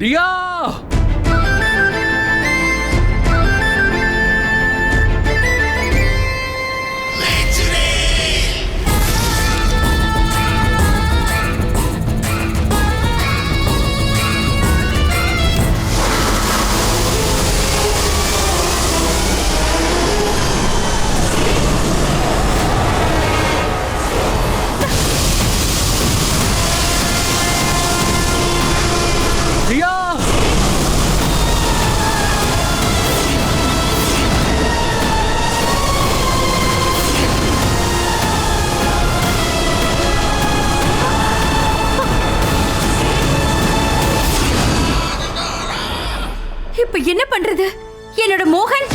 தியா! இப்ப என்ன பண்றது? என்னோட மோகன்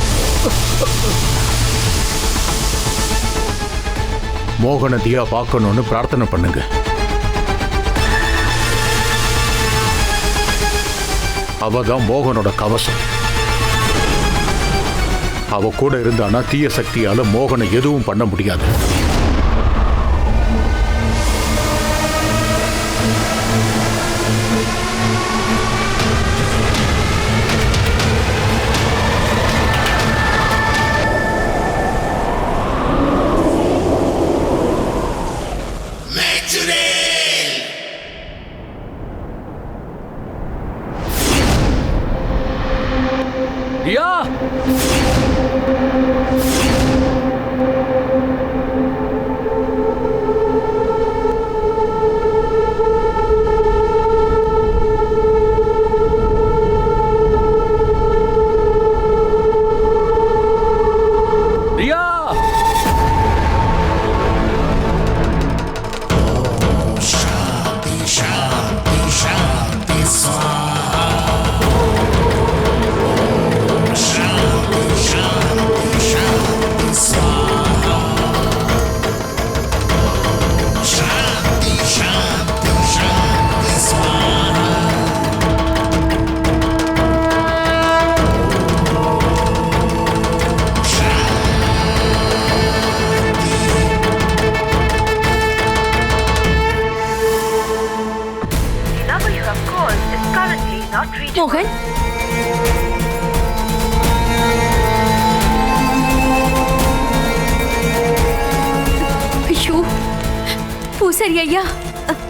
மோகனை தியா பார்க்கணும்னு பிரார்த்தனை பண்ணுங்க. அவதான் மோகனோட கவசம். அவ கூட இருந்தானா தீய சக்தியால மோகனை எதுவும் பண்ண முடியாது. தியா! தியா! மோகன் ஐயோ பூசாரி ஐயா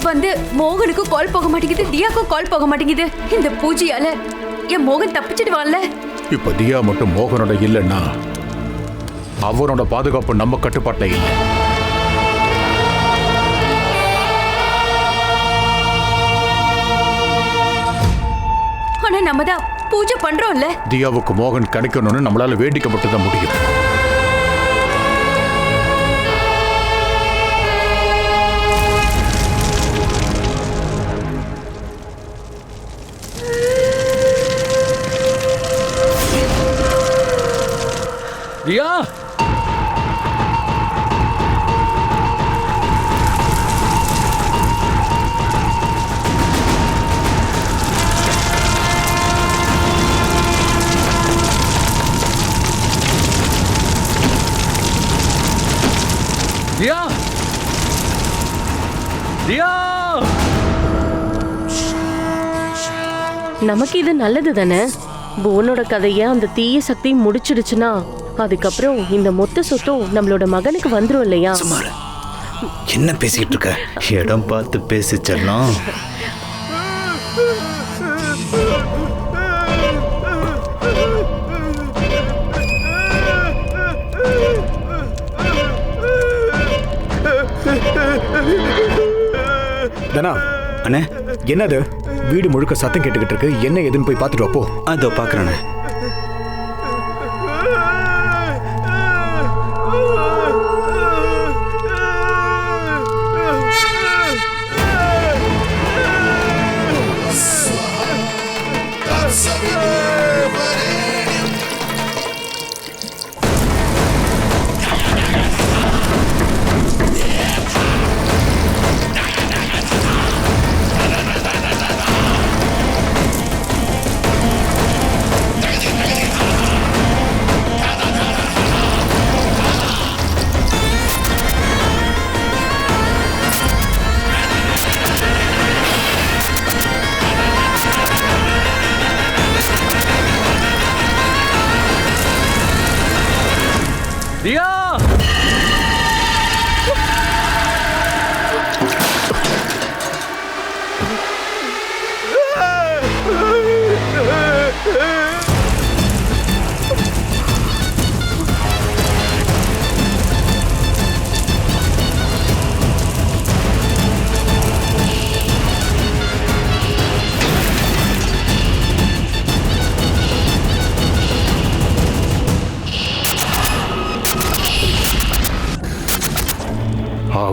வந்து மோகனுக்கு கால் போக மாட்டேங்குது, தியாக்கும் கால் போக மாட்டேங்குது. இந்த பூஜையால என் மோகன் தப்பிச்சிடுவான்ல? இப்ப தியா மட்டும் மோகனோட இல்லைன்னா அவனோட பாதுகாப்பு நம்ம கட்டுப்பாட்டில் இல்லை. ஆனா நம்ம தான் பூஜை பண்றோம்ல. தியாவுக்கு மோகன் கிடைக்கணும்னு நம்மளால வேண்டிக்க மட்டும் தான் முடியும். தியா! தியா! தியா! நமக்கு இது நல்லது தானே? போனோட கதைய அந்த தீய சக்தி முடிச்சிடுச்சுன்னா அதுக்கப்புறம் இந்த மொத்த சொத்தும் நம்மளோட மகனுக்கு வந்துரும் இல்லையா? சுமார் என்ன பேசிக்கிட்டு இருக்க? இடம் பார்த்து பேசிச்செல்லாம். தனா அண்ணே, என்னது? வீடு முழுக்க சத்தம் கேட்டுக்கிட்டு இருக்கு. என்ன எதுன்னு போய் பார்த்துட்டு வா போ. அதோ பார்க்குறேண்ணே.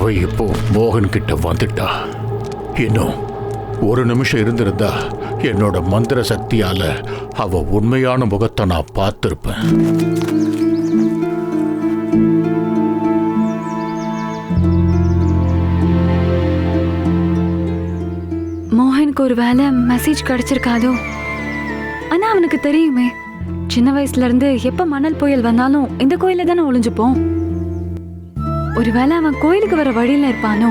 அவ இப்போ மோகன் கிட்ட வந்துட்டா. இன்னும் ஒரு நிமிஷம் இருந்திருந்தா என்னோட மந்திர சக்தியால அவ உண்மையான முகத்தை நான் பார்த்திருப்பேன். மோகனுக்கு ஒரு வேளை மெசேஜ் கிடைச்சிருக்காதோ? ஆனா அவனுக்கு தெரியுமே, சின்ன வயசுல இருந்து எப்ப மணல் புயல் வந்தாலும் இந்த கோயில தானே ஒளிஞ்சுப்போம். ஒருவேளை அவன் கோயிலுக்கு வர வழியில இருப்பானோ?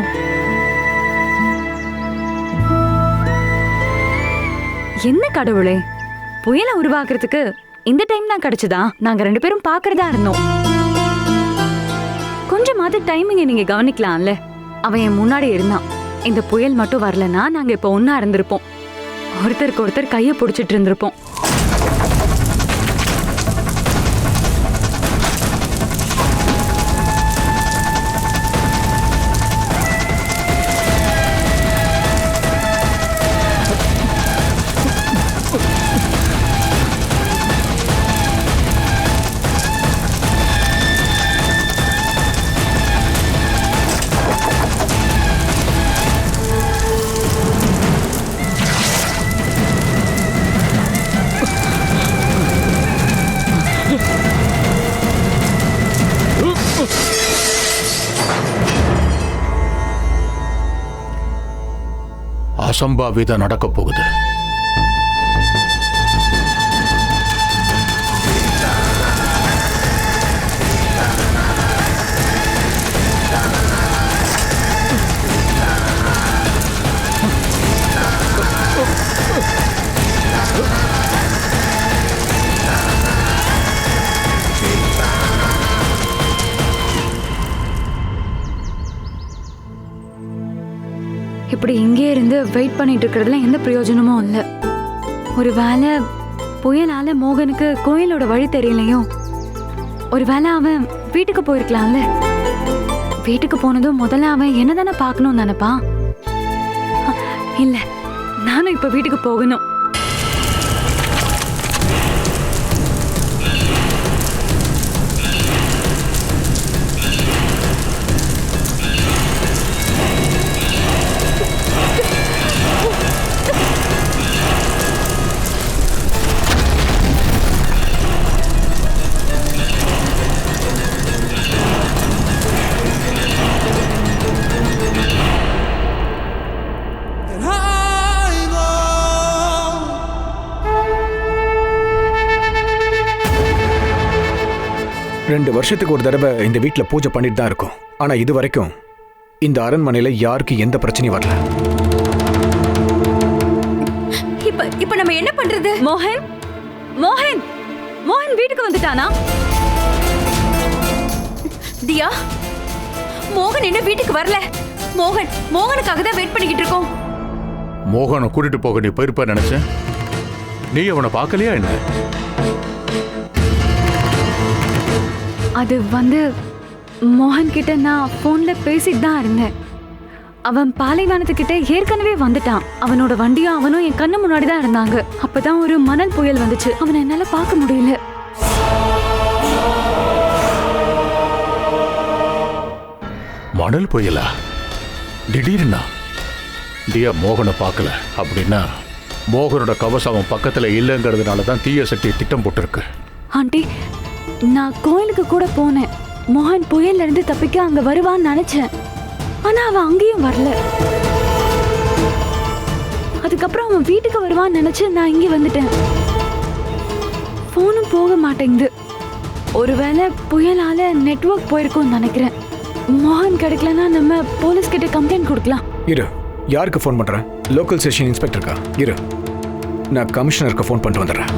என்ன கடவுளே, புயலை உருவாக்குறதுக்கு இந்த டைம் தான் கிடைச்சதா? நாங்க 2 பேரும் பாக்குறதா இருந்தோம். கொஞ்சமாவது டைமிங்க நீங்க கவனிக்கலாம்ல. அவன் என் முன்னாடி இருந்தான். இந்த புயல் மட்டும் வரலன்னா நாங்க இப்ப ஒன்னா இருந்திருப்போம். ஒருத்தருக்கு ஒருத்தர் கைய பிடிச்சிட்டு இருந்திருப்போம். அசம்பாவிதம் நடக்க போகுது. இப்படி இங்கே இருந்து வெயிட் பண்ணிட்டு இருக்கிறதுல எந்த பிரயோஜனமும் இல்லை. ஒருவேளை புயலால மோகனுக்கு கோயிலோட வழி தெரியலையோ? ஒருவேளை அவன் வீட்டுக்கு போயிருக்கலாம்ல. வீட்டுக்கு போனதும் முதல்ல அவன் என்னதானே பார்க்கணும்னு நினைப்பான். இல்ல, நானும் இப்ப வீட்டுக்கு போகணும். ரெண்டு வருஷத்துக்கு ஒரு தடவை இந்த வீட்டில் பூஜை பண்ணிட்டு தான் இருக்கும். ஆனா இது வரைக்கும் இந்த அரண்மனையில யாருக்கு எந்த பிரச்சனையும் வரல. இப்ப நம்ம என்ன பண்றது? மோகன் மோகன் மோகன் வீட்டுக்கு வந்துட்டானா? தியா, மோகன் என்ன வீட்டுக்கு வரல. மோகனுக்காக தான் வெயிட் பண்ணிக்கிட்டு இருக்கோம். மோகனை கூட்டிட்டு போக நீ போயிருப்ப நினைச்சேன். நீ அவனை பார்க்கலையா என்ன? அது மோகன் கிட்ட நான் போன்ல பேசிட்டு தான் இருந்தேன். அவன் பாலைவனத்துக்கிட்ட ஏற்கனவே வந்துட்டான். அவனோட வண்டியும் அவனும் என் கண்ணு முன்னாடி தான் இருந்தாங்க. அப்பதான் ஒரு மணல் புயல் வந்துச்சு. அவனை என்னால பார்க்க முடியல. மணல் புயலா? திடீர்னா தியா மோகனை பார்க்கல அப்படின்னா மோகனோட கவசம் அவன் பக்கத்துல இல்லைங்கிறதுனால தான் தீய சக்தி திட்டம் போட்டிருக்கு. ஆண்டி, நான் கோயிலுக்கு கூட போனேன். மோகன் புயல்ல இருந்து தப்பிக்க அங்க வருவான்னு நினைச்சேன். ஆனா அவன் அங்கேயும் வரல. அதுக்கப்புறம் அவன் வீட்டுக்கு வருவான்னு நினைச்சு நான் இங்க வந்துட்டேன். போனும் போக மாட்டேங்குது. ஒருவேளை புயலால நெட்வொர்க் போயிருக்கும்னு நினைக்கிறேன். மோகன் கிடைக்கலன்னா நம்ம போலீஸ் கிட்ட கம்ப்ளைண்ட் கொடுக்கலாம். இரு, யாருக்கு ஃபோன் பண்றேன்? லோக்கல் ஸ்டேஷன் இன்ஸ்பெக்டருக்கா? இரு, நான் கமிஷனருக்கு ஃபோன் பண்ணிட்டு வந்துடுறேன்.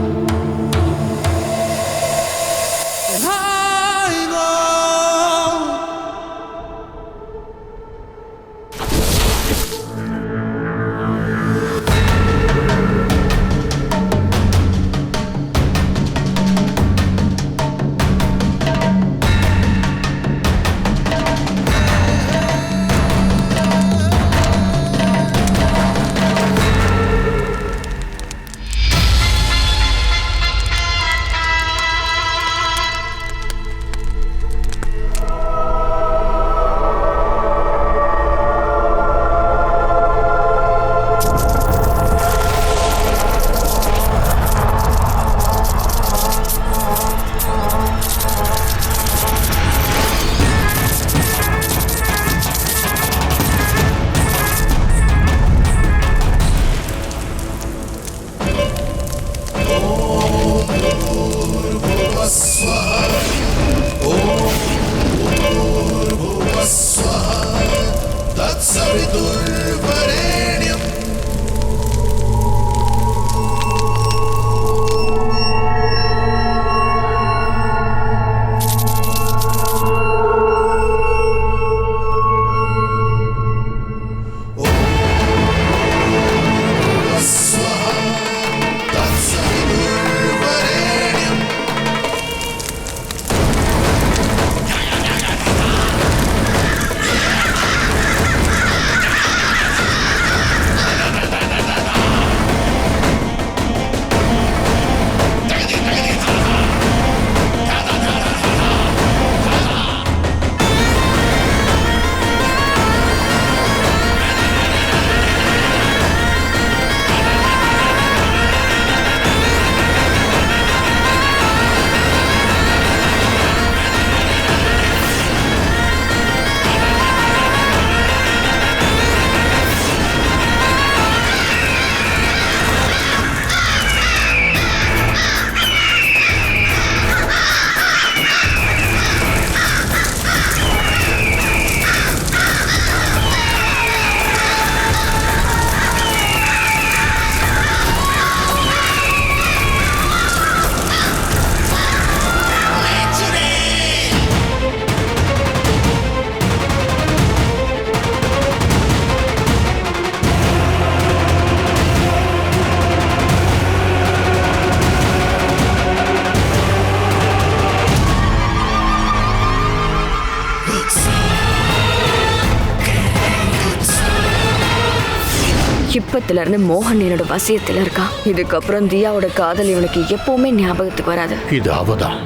இப்பத்துல இருந்து மோகன் என்னோட வசியத்துல இருக்கான். இதுக்கப்புறம் தியாவோட காதல் இவனுக்கு எப்பவுமே ஞாபகத்துக்கு வராது. இது அவதான்.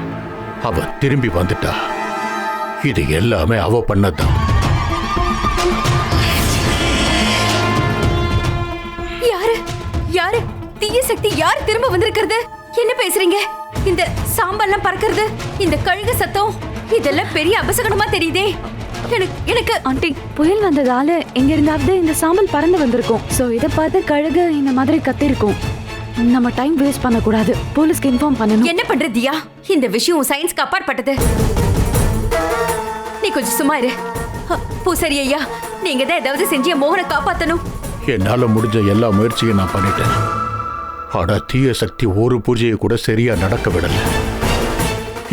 அவ திரும்பி வந்துட்டா. இது எல்லாமே அவ பண்ணதான். யாரு யாரு தீய சக்தி யார் திரும்ப வந்திருக்கிறது? என்ன பேசுறீங்க? இந்த சாம்பல்லாம் பறக்கிறது, இந்த கழுகு சத்தம், இதெல்லாம் பெரிய அபசகனமா தெரியுதே. எனக்கு ஆண்டி, புயல் வந்ததால எங்க இருந்தாவது இந்த சாம்பல் பறந்து வந்திருக்கும். சோ இத பார்த்து கழுகு இந்த மாதிரி கத்திருக்கும். நம்ம டைம் வேஸ்ட் பண்ண கூடாது. போலீஸ்க்கு இன்ஃபார்ம் பண்ணணும். என்ன பண்ற தியா? இந்த விஷயம் சயின்ஸ்க்கு அப்பாற்பட்டது. நீ கொஞ்சம் சும்மா இரு. பூசாரி ஐயா, நீங்க தான் ஏதாவது செஞ்சு மோகனை காப்பாத்தணும். என்னால முடிஞ்ச எல்லா முயற்சியும் நான் பண்ணிட்டேன். ஆனா தீய சக்தி ஒரு பூஜையை கூட சரியா நடக்க விடல.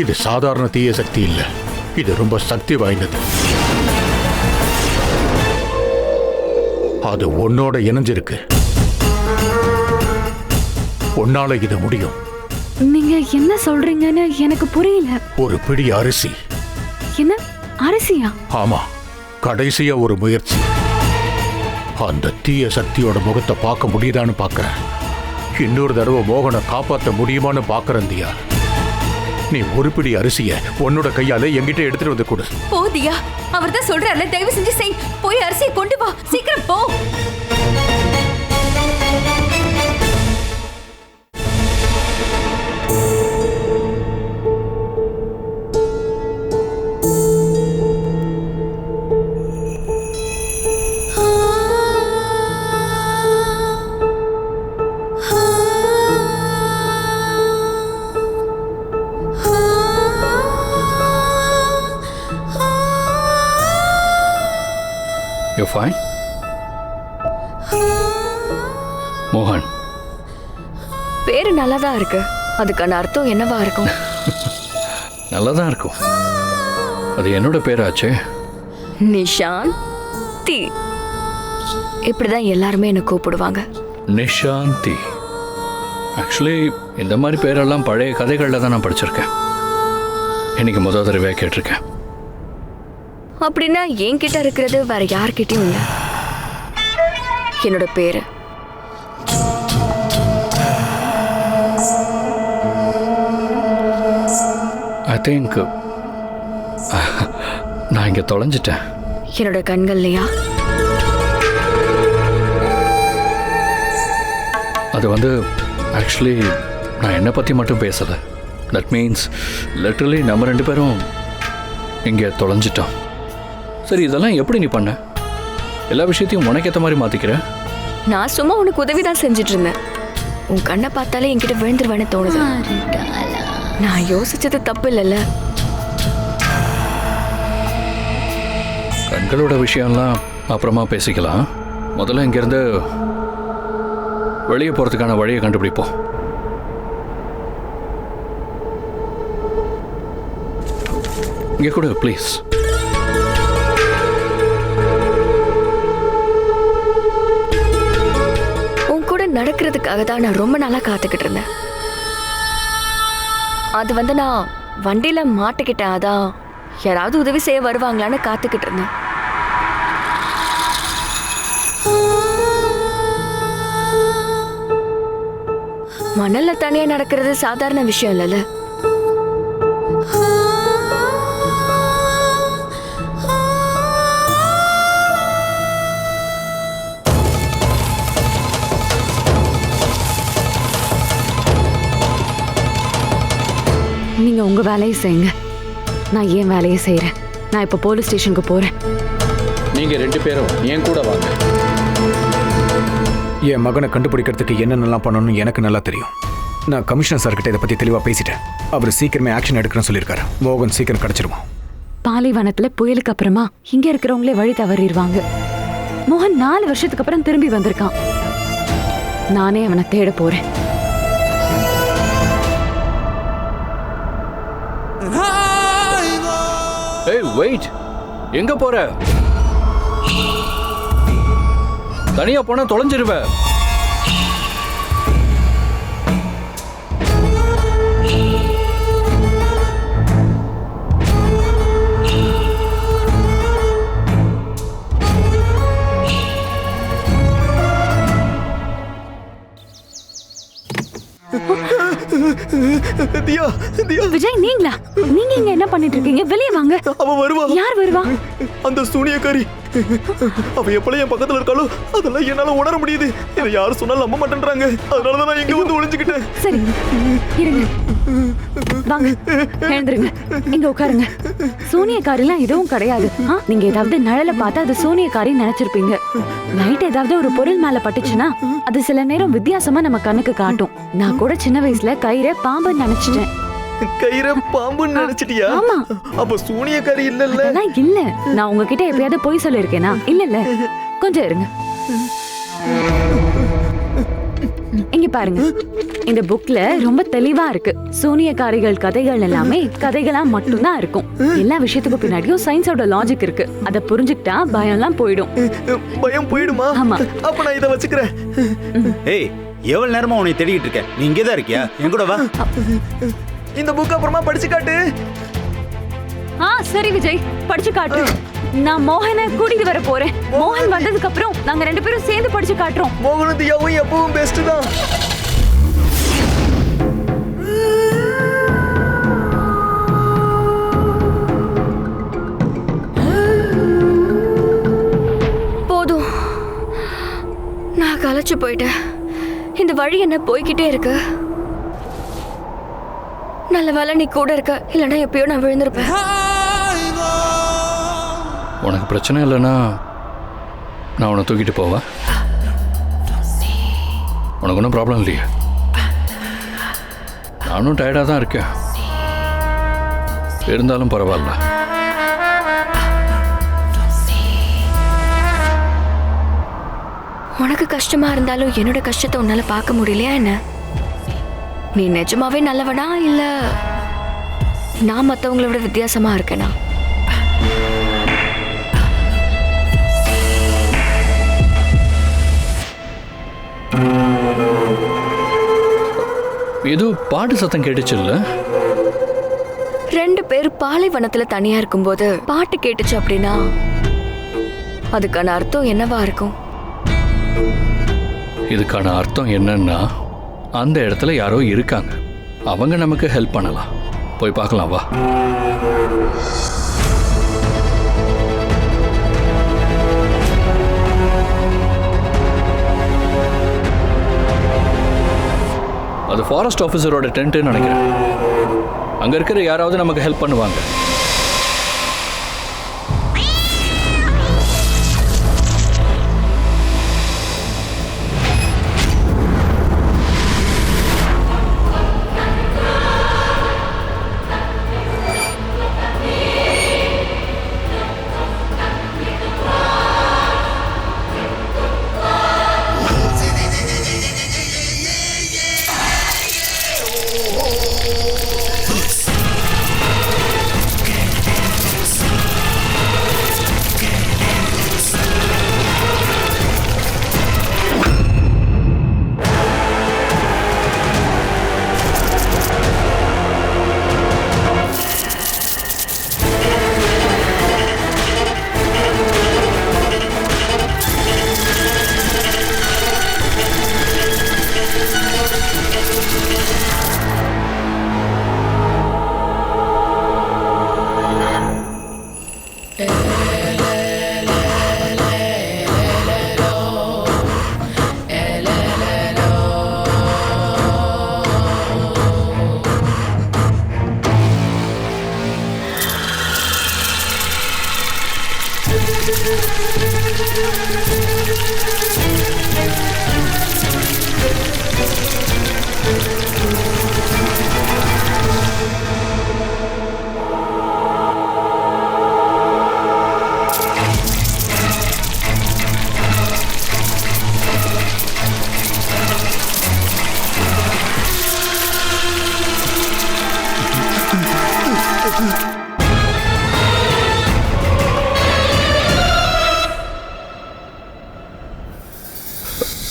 இது சாதாரண தீய சக்தி இல்ல, இது ரொம்ப சக்தி வாய்ந்தது. அது உன்னோட இணைஞ்சிருக்கு. உன்னால இது முடியும். நீங்க என்ன சொல்றீங்கன்னு எனக்கு புரியல. ஒரு பிடி அரிசி. என்ன அரிசியா? ஆமா, கடைசியா ஒரு முயற்சி. அந்த தீய சக்தியோட முகத்தை பார்க்க முடியுதான்னு பார்க்கறேன். இன்னொரு தடவை மோகனை காப்பாற்ற முடியுமான்னு பார்க்கறேன் தியா. நீ ஒரு பிடி அரிசிய உன்னோட கையால என்கிட்ட எடுத்துட்டு வந்து கொடு. போதியா, அவர் தான் சொல்றாருல, தயவு செஞ்சு செய். போய் அரிசியை கொண்டு வா, சீக்கிரம் போ. You're fine? மோகன், பேரு நல்லாதான் இருக்கு. அதுக்கான அர்த்தம் என்னவா இருக்கும்? நல்லாதான் இருக்கும். அது என்னோட பேராச்சே. நிஷாந்தி. இப்படிதான் எல்லாருமே என்ன கூப்பிடுவாங்க. நிஷாந்தி. ஆக்சுவலி இந்த மாதிரி பேரெல்லாம் பழைய கதைகளில் தான் நான் படிச்சிருக்கேன். இன்னைக்கு முதல் தடவையாக கேட்டிருக்கேன். அப்படின்னா என்கிட்ட இருக்கிறது வேற யார்கிட்டயும் இல்லை. என்னோட பேரு. ஐ திங்க் நான் இங்கே தொலைஞ்சிட்டேன். என்னோட கண்கள்லையா? அது வந்து ஆக்சுவலி நான் என்னை பற்றி மட்டும் பேசலை. தட் மீன்ஸ் லிட்டரலி நம்ம ரெண்டு பேரும் இங்கே தொலைஞ்சிட்டோம். சரி, இதெல்லாம் எப்படி நீ பண்ண? எல்லா விஷயத்தையும் உனக்கேற்ற மாதிரி மாற்றிக்கிற. நான் சும்மா உனக்கு உதவி தான் செஞ்சுட்டு இருந்தேன். உன் கண்ணை பார்த்தாலே என்கிட்ட விழுந்துருவேன்னு தோணுது. நான் யோசிச்சது தப்பு இல்லைல்ல. கண்களோட விஷயம்லாம் அப்புறமா பேசிக்கலாம். முதல்ல இங்கேருந்து வெளியே போகிறதுக்கான வழியை கண்டுபிடிப்போம். இங்கே கூட ப்ளீஸ். உன் கூட நடக்கிறதுக்காக தான் நான் ரொம்ப நாளா காத்துக்கிட்டு இருந்தேன். அது நான் வண்டியில மாட்டிக்கிட்டேன். அதான் யாராவது உதவி செய்ய வருவாங்களான்னு காத்துக்கிட்டு இருந்தேன். மணல்ல தனியா நடக்கிறது சாதாரண விஷயம் இல்லைல்ல. நீங்க உங்க வேலையை செய்யுங்க, நான் ஏன் வேலையை செய்யறேன். நான் இப்ப போலீஸ் ஸ்டேஷனுக்கு போறேன். நீங்க 2 பேரும் என் கூட வாங்க. என் மகனை கண்டுபிடிக்கிறதுக்கு என்னென்னலாம் பண்ணணும்னு எனக்கு நல்லா தெரியும். நான் கமிஷனர் சார்கிட்ட இதை பத்தி தெளிவா பேசிட்டேன். அவர் சீக்கிரமே ஆக்ஷன் எடுக்கிறேன்னு சொல்லியிருக்காரு. மோகன் சீக்கிரம் கிடைச்சிருவான். பாலைவனத்துல புயலுக்கு அப்புறமா இங்க இருக்கிறவங்களே வழி தவறிடுவாங்க. மோகன் 4 வருஷத்துக்கு அப்புறம் திரும்பி வந்திருக்கான். நானே அவனை தேட போறேன். ஏய் வெயிட், எங்க போற? தனியா போனா தொலைஞ்சிருவ. தியா தியா விஜய், நீங்களா? நீங்க இங்க என்ன பண்ணிட்டு இருக்கீங்க? வெளியே வாங்க. அவ வருவா. யார் வருவா? அந்த சூனியக்காரி. அவ எப்பல என் பக்கத்துல இருக்காளோ அதெல்லாம் என்னால உணர முடியுது. இதை யாரும் சொன்னாலும் நம்ப மாட்டேன்றாங்க. அதனாலதான் நான் இங்க வந்து ஒளிஞ்சுக்கிட்டேன். சரி, இருங்க. வாங்க, எழுந்துருங்க. இங்க உட்காருங்க. சூனியக்காரிலாம் எதுவும் கிடையாது. நீங்க ஏதாவது நிழல பார்த்து அது சூனியக்காரி நினைச்சிருப்பீங்க. லைட் ஏதாவது ஒரு பொருள் மேல பட்டுச்சுன்னா அது சில நேரம் வித்தியாசமா நம்ம கண்ணுக்கு காட்டும். நான் கூட சின்ன வயசுல கயிறை பாம்புன்னு நினைச்சிட்டேன். கயிறை பாம்புன்னு நினைச்சிட்டியா? ஆமா. அப்ப சூனியக்காரி இல்லல்ல? அதெல்லாம் இல்ல. நான் உங்ககிட்ட எப்பயாவது பொய் சொல்லிருக்கேனா? இல்ல. கொஞ்சம் இருங்க. இங்க பாருங்க, இந்த புக்ல ரொம்ப தெளிவா இருக்கு. சூனியக்காரிகள் கதைகள் எல்லாமே கதைகளா மட்டும்தான் இருக்கும். எல்லா விஷயத்துக்கும் பின்னாடியும் சயின்ஸோட லாஜிக் இருக்கு. அத புரிஞ்சுக்கிட்டா பயம்லாம் போயிடும். பயம் போயிடுமா? ஆமா. அப்ப நான் இதை வச்சுக்கிறேன். ஏய், எவ்வளவு நேரமா உன்னை தேடிட்டு இருக்க? நீ இங்கேதான் இருக்கியா? என் கூட வா. இந்த புக் அப்புறமா படிச்சு காட்டு. சரி விஜய், படிச்சு காட்டு. நான் மோகனை கூட்டிட்டு வர போறேன். மோகன் வந்ததுக்கு அப்புறம் நாங்க 2 பேரும் சேர்ந்து படிச்சு காட்டுறோம். மோகனும் தியாவும் எப்பவும் பெஸ்ட் தான். போதும், நான் களைச்சு போயிட்டேன். இந்த வழி என்ன போய்கிட்டே இருக்கு. நல்ல வேலை நீ கூட இருக்க, இல்லைன்னா எப்பயோ நான் விழுந்திருப்பேன். உனக்கு பிரச்சனை இல்லைன்னா நான் உன்னை தூக்கிட்டு போவேன். உனக்கு ஒன்றும் ப்ராப்ளம் இல்லையா? நானும் டயர்டாக தான் இருக்கேன். இருந்தாலும் பரவாயில்ல. உனக்கு கஷ்டமா இருந்தாலும் என்னோட கஷ்டத்தை உன்னால பார்க்க முடியலையா என்ன? நீ நிஜமாவே நல்லவனா இல்ல நான் மற்றவங்கள விட வித்தியாசமா இருக்கேனா? ஏதோ பாட்டு சத்தம் கேட்டுச்சு இல்ல? 2 பேர் பாலைவனத்துல தனியா இருக்கும்போது பாட்டு கேட்டுச்சு அப்படின்னா அதுக்கான அர்த்தம் என்னவா இருக்கும்? இதுக்கான அர்த்தம் என்னன்னா, அந்த இடத்துல யாரோ இருக்காங்க. அவங்க நமக்கு ஹெல்ப் பண்ணலாம். போய் பார்க்கலாம் வா. அது ஃபாரஸ்ட் ஆஃபீஸரோட டென்ட்னு நினைக்கிறேன். அங்க இருக்கிற யாராவது நமக்கு ஹெல்ப் பண்ணுவாங்க.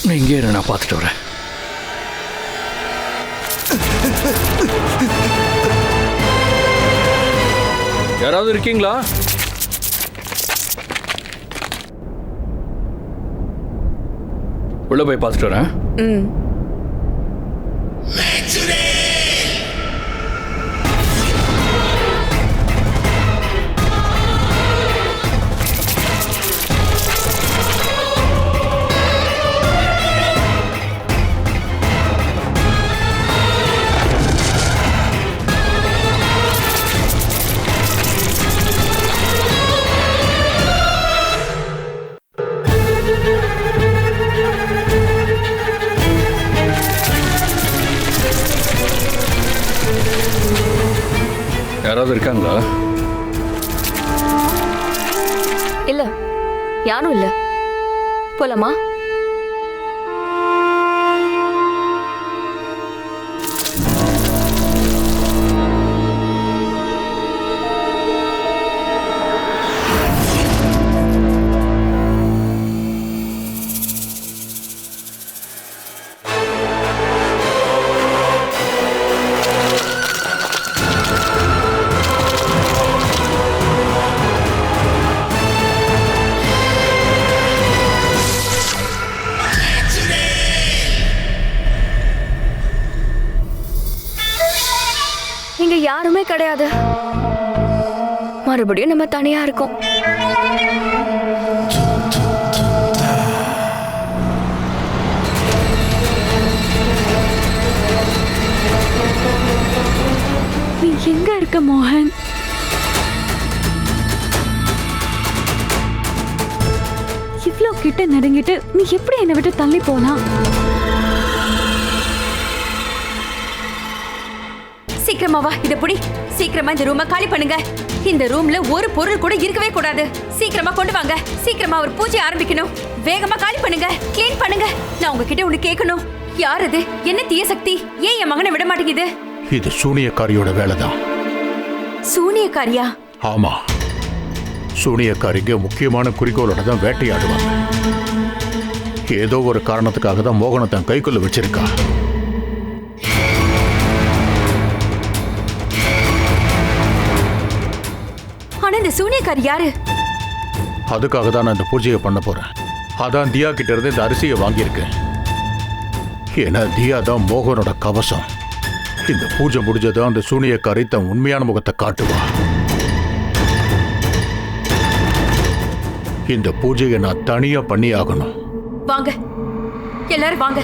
நீ இங்கே இரு, நான் பார்த்துட்டு வரேன். யாராவது இருக்கீங்களா? உள்ள போய் பார்த்துட்டு வரேன். யாராவது இருக்காங்களா? இல்ல, யாரும் இல்ல. போலாமா? இங்க யாருமே கிடையாது. மறுபடியும் நம்ம தனியா இருக்கோம். நீ எங்க இருக்க மோகன்? இவ்ளோ கிட்ட நெருங்கிட்டு நீ எப்படி என்னை விட்டு தள்ளி போனா? சீக்கிரமா வா, இத புடி. சீக்கிரமா இந்த ரூமை காலி பண்ணுங்க. இந்த ரூம்ல ஒரு பொருள் கூட இருக்கவே கூடாது. சீக்கிரமா கொண்டு வாங்க. சீக்கிரமா ஒரு பூஜை ஆரம்பிக்கணும். வேகமா காலி பண்ணுங்க, க்ளீன் பண்ணுங்க. நான் உங்ககிட்ட ஒண்ணு கேட்கணும். யார் அது? என்ன தீய சக்தி? ஏன் என் மகனை விட மாட்டேங்குது? இது சூனியக்காரியோட வேலைதான். சூனியக்காரியா? ஆமா, சூனியக்காரிங்க முக்கியமான குறிக்கோளோட தான் வேட்டையாடுவாங்க. ஏதோ ஒரு காரணத்துக்காக தான் மோகனை தன் கைக்குள்ள வச்சிருக்கா. ஆனா இந்த சூனியக்காரி யாரு? அதுக்காக தான் நான் இந்த பூஜையை பண்ண போறேன். அதான் தியா கிட்ட இருந்து இந்த அரிசியை வாங்கியிருக்கேன். ஏன்னா தியா தான் மோகனோட கவசம். இந்த பூஜை முடிஞ்சதும் அந்த சூனியக்காரி தன் உண்மையான முகத்தை காட்டுவா. இந்த பூஜையை நான் தனியா பண்ணி ஆகணும். வாங்க, எல்லாரும் வாங்க.